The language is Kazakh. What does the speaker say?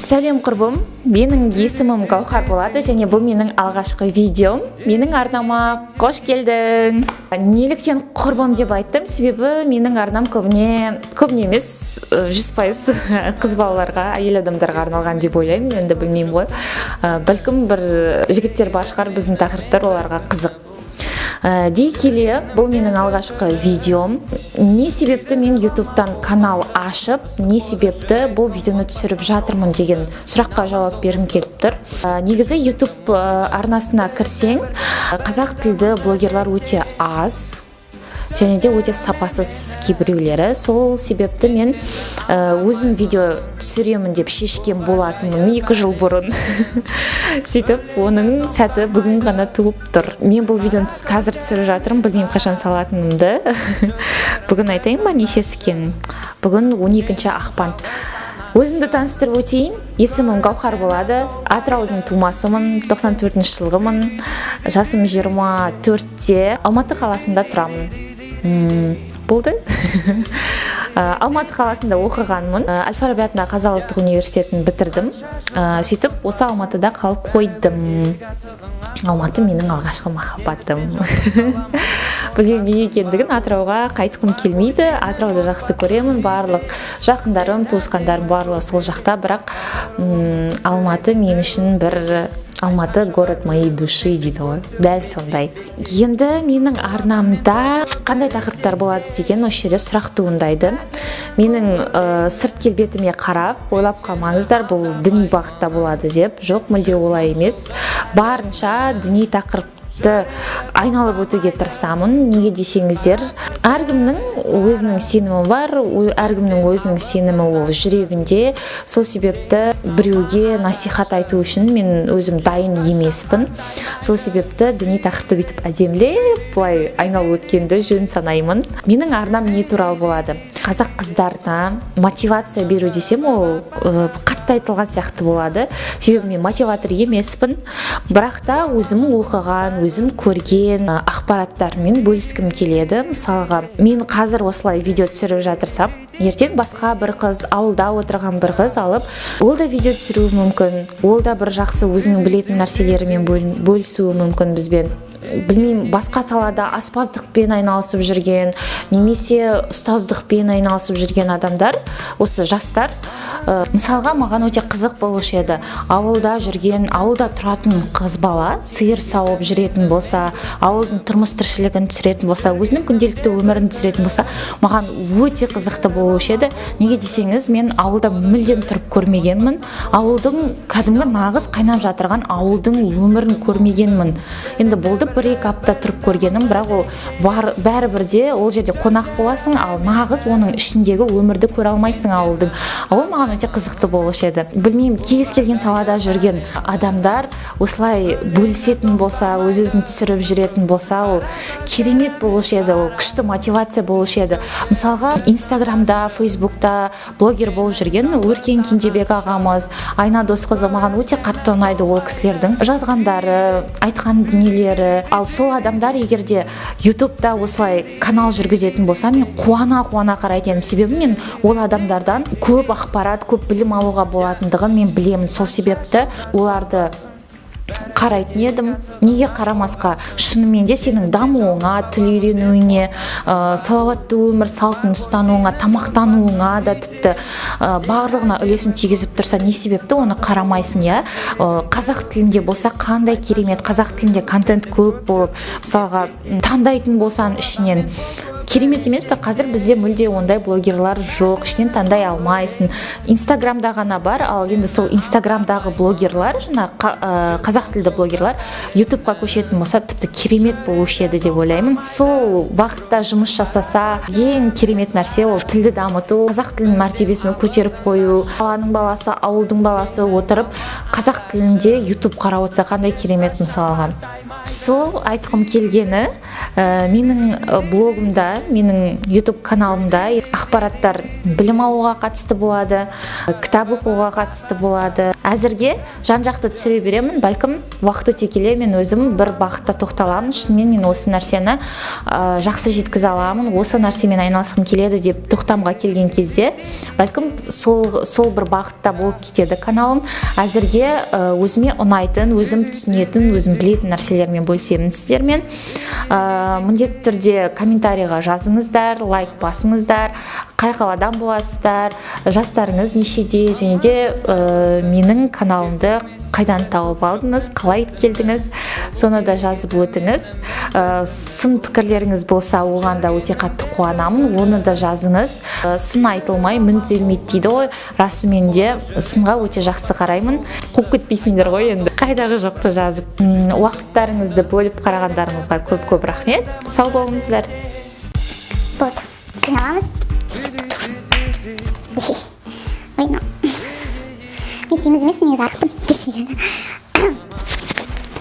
Сәлем құрбым, менің есімім Гаухар болады және бұл менің алғашқы видеом. Менің арнама қош келдің. Неліктен құрбым деп айттым, себебі менің арнам көбіне емес 100% қыз балаларға, әйел адамдарға арналған деп ойлаймын. Енді білмеймін ғой. Бәлкім бір жігіттер бар шығар, біздің тақырыптар оларға қызық. Дей келе, бұл менің алғашқы видеом. Не себепті мен YouTube'тан канал ашып, не себепті бұл видеоны түсіріп жатырмын деген сұраққа жауап бергім келіп тұр. Негізі YouTube арнасына кірсең, қазақ тілді блогерлар өте аз. Және де өте сапасыз кейбіреулері. Сол себепті мен өзім видео түсіремін деп шешкен болатынмын 2 жыл бұрын. Сөйтіп, оның сәті бүгін ғана туып тұр. Мен бұл видеоны қазір түсіріп жатырмын, білмеймін қашан салатынымды. Бүгін айтайын ба нешесі екенін? Бүгін 12 ақпан. Өзімді таныстырып өтейін. Есімім Гаухар болады. Атыраудың тумасымын, 94 жылғымын. Жасым 24-те. Алматы қаласында тұрамын. Болды. Алматы қаласында оқығанмын. Әл-Фараби атындағы Қазақ ұлттық университетін бітірдім. Сөйтіп, осы Алматыда қалып қойдым. Алматы менің алғашқы махаббатым. Білген не екендігін Атырауға қайтқым келмейді. Атырауды жақсы көремін. Барлық жақындарым, туысқандарым барлығы сол жақта, бірақ Алматы мен үшін бір Алматы город моей души дейді ғой. Дәл сондай. Енді менің арнамда қандай тақырыптар болады деген осы жерде сұрақ туындайды. Менің сырт келбетіме қарап ойлап қалмаңыздар, бұл діни бағытта болады деп. Жоқ, мүлде олай емес. Барынша діни тақырып айналып өтуге тырысамын. Неге десеңіздер, әркімнің өзінің сенімі бар, әркімнің өзінің сенімі ол жүрегінде. Сол себепті біреуге насихат айту үшін мен өзім дайын емеспін. Сол себепті діни тақырыпты бүйтіп әдемілеп былай айналып өткенді жөн санаймын. Менің арнам не туралы болады? Қазақ қыздарына мотивация беру десем, ол қатты айтылған сияқты болады. Себебі мен мотиватор емеспін, бірақ та өзім оқыған, өзім көрген ақпараттармен бөліскім келеді. Мысалға, мен қазір осылай видео түсіріп жатырсам, ертең басқа бір қыз, ауылда отырған бір қыз алып, ол да видео түсіруі мүмкін, ол да бір жақсы өзінің білетін нәрселерімен бөлісуі мүмкін бізбен. Білмеймін, басқа салада аспаздықпен айналысып жүрген, немесе ұстаздықпен айналысып жүрген адамдар, осы жастар, мысалға маған өте қызық болушы еді. Ауылда жүрген, ауылда тұратын қыз бала сиыр сауып жүретін болса, ауылдың тұрмыс тіршілігін түсіретін болса, өзінің күнделікті өмірін түсіретін болса, маған өте қызықты болушы еді. Неге десеңіз, мен ауылда мүлдем тұрып көрмегенмін. Ауылдың кәдімгі нағыз қайнап жатырған ауылдың өмірін көрмегенмін. Енді болды 1-2 апта тұрып көргенім, бірақ ол бәрібір де ол жерде қонақ боласың, ал нағыз оның ішіндегі өмірді көре алмайсың ауылдың. Ауыл маған өте қызықты болушы еді. Білмеймін, кез келген салада жүрген адамдар осылай бөлісетін болса, өз-өзін түсіріп жүретін болса, ол керемет болушы еді, ол күшті мотивация болушы еді. Мысалға, Инстаграмда, Фейсбукта блогер болып жүрген Өркен Кенжебек ағамыз, Айна Досқызы, маған өте қатты ұнайды ол кісілердің жазғандары, айтқан дүниелері. Ал сол адамдар егерде YouTube'да осылай канал жүргізетін болса, мен қуана қарайтын едім. Себебі мен ол адамдардан көп ақпарат, көп білім алуға болатындығын мен білемін. Сол себепті оларды қарайтын едім. Неге қарамасқа? Шынымен де сенің дамуыңа, тіл үйренуіңе, салауатты өмір салтын ұстануыңа, тамақтануыңа да тіпті барлығына үлесін тигізіп тұрса, не себепті оны қарамайсың, я? Қазақ тілінде болса қандай керемет, қазақ тілінде контент көп болып, мысалға таңдайтын болсан ішінен керемет емес пе? Қазір бізде мүлде ондай блогерлар жоқ, ішінен таңдай алмайсың. Инстаграмда ғана бар, ал енді сол Инстаграмдағы блогерлар, қазақ тілді блогерлар YouTube'ға көшетін болса, тіпті керемет болушы еді деп ойлаймын. Сол бағытта жұмыс жасаса, ең керемет нәрсе ол тілді дамыту, қазақ тілінің мәртебесін көтеріп қою. Қаланың баласы, ауылдың баласы отырып, қазақ тілінде YouTube қарап отырса қандай керемет мысалға. Сол айтқым келгені, менің блогымда менің YouTube каналымда ақпараттар білім алуға қатысты болады, кітап оқуға қатысты болады. Әзірге жан-жақты түсіре беремін, бәлкім уақыт өте келе мен өзім бір бағытта тоқталамын. Шынымен мен осы нәрсені жақсы жеткізе аламын, осы нәрсемен айналысқым келеді деп тоқтамға келген кезде, бәлкім сол бір бағытта болып кетеді каналым. Әзірге өзіме ұнайтын, өзім түсінетін, өзім білетін нәрселермен бөлісемін сіздермен. Міндетті түрде комментарийға жазыңыздар, лайк басыңыздар, қай қаладан боласыздар, жастарыңыз нешеде, және де менің каналымды қайдан тауып алдыңыз, қалай келдіңіз, соны да жазып өтіңіз. Сын пікірлеріңіз болса, оған да өте қатты қуанамын, оны да жазыңыз. Сын айтылмай мін түзелмейді дейді ғой, расымен де сынға өте жақсы қараймын. Қуып кетпейсіңдер ғой енді, қайдағы жоқты жазып. Уақыттарыңызды бөліп қарағандарыңызға көп рахмет. Сау болыңыздар. Вот, жиналамыз. Ой, мен семіз емес, мен зарықпын.